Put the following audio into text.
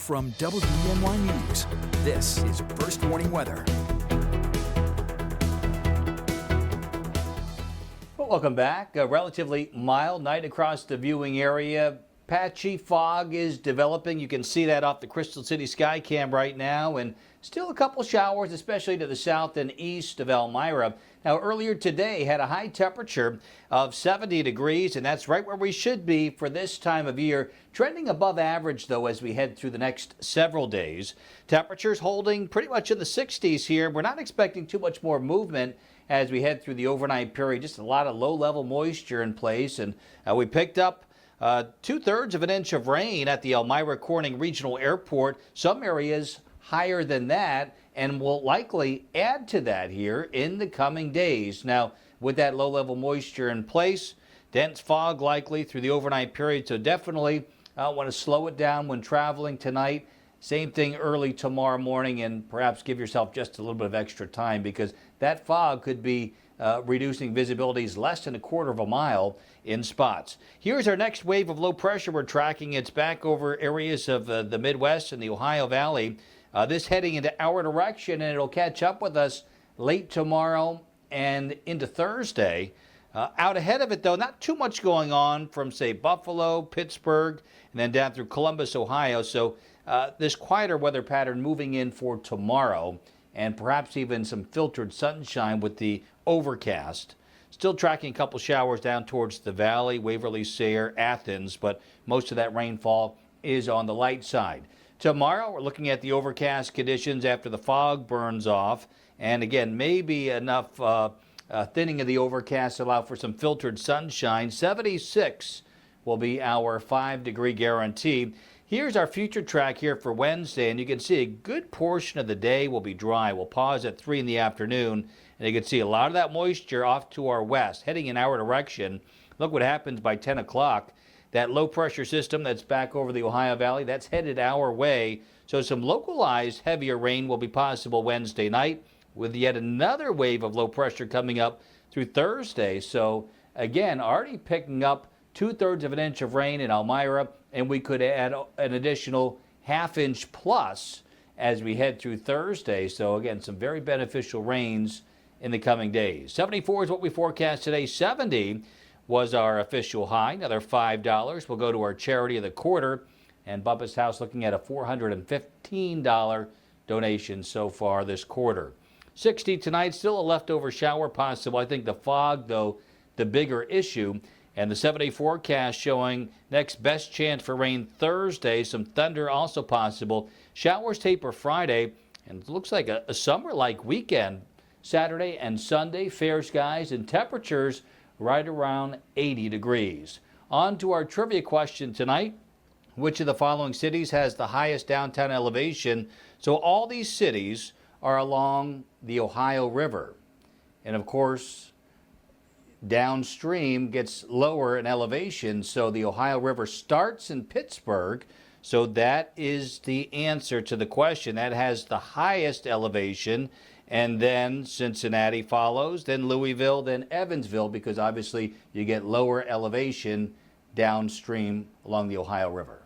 From WENY News, this is First Warning Weather. Well, welcome back. A relatively mild night across the viewing area. Patchy fog is developing. You can see that off the Crystal City sky cam right now, and still a couple showers, especially to the south and east of Elmira. Now, earlier today had a high temperature of 70 degrees, and that's right where we should be for this time of year. Trending above average, though, as we head through the next several days. Temperatures holding pretty much in the 60s here. We're not expecting too much more movement as we head through the overnight period. Just a lot of low-level moisture in place, and we picked up 2/3 of an inch of rain at the Elmira Corning Regional Airport. Some areas higher than that, and will likely add to that here in the coming days. Now, with that low-level moisture in place, dense fog likely through the overnight period, so definitely want to slow it down when traveling tonight. Same thing early tomorrow morning, and perhaps give yourself just a little bit of extra time, because that fog could be reducing visibilities less than a quarter of a mile in spots. Here's our next wave of low pressure we're tracking. It's back over areas of the Midwest and the Ohio Valley. This heading into our direction, and it'll catch up with us late tomorrow and into Thursday. Out ahead of it, though, not too much going on from, say, Buffalo, Pittsburgh, and then down through Columbus, Ohio. So this quieter weather pattern moving in for tomorrow, and perhaps even some filtered sunshine with the overcast. Still tracking a couple showers down towards the valley, Waverly, Sayre, Athens, but most of that rainfall is on the light side. Tomorrow, we're looking at the overcast conditions after the fog burns off. And again, maybe enough thinning of the overcast to allow for some filtered sunshine. 76 will be our 5-degree guarantee. Here's our future track here for Wednesday, and you can see a good portion of the day will be dry. We'll pause at 3 in the afternoon, and you can see a lot of that moisture off to our west, heading in our direction. Look what happens by 10 o'clock. That low-pressure system that's back over the Ohio Valley, that's headed our way. So some localized heavier rain will be possible Wednesday night, with yet another wave of low pressure coming up through Thursday. So again, already picking up 2/3 of an inch of rain in Elmira, and we could add an additional half-inch plus as we head through Thursday. So again, some very beneficial rains in the coming days. 74 is what we forecast today. 70 was our official high. Another $5 will go to our charity of the quarter, and Bubba's House looking at a $415 donation so far this quarter. 60 tonight, still a leftover shower possible. I think the fog, though, the bigger issue. And the 7-day forecast showing next best chance for rain Thursday. Some thunder also possible. Showers taper Friday, and it looks like a summer-like weekend. Saturday and Sunday, fair skies and temperatures right around 80 degrees. On to our trivia question tonight. Which of the following cities has the highest downtown elevation? So all these cities are along the Ohio River. And of course, downstream gets lower in elevation, so the Ohio River starts in Pittsburgh. So that is the answer to the question. That has the highest elevation, and then Cincinnati follows, then Louisville, then Evansville, because obviously you get lower elevation downstream along the Ohio River.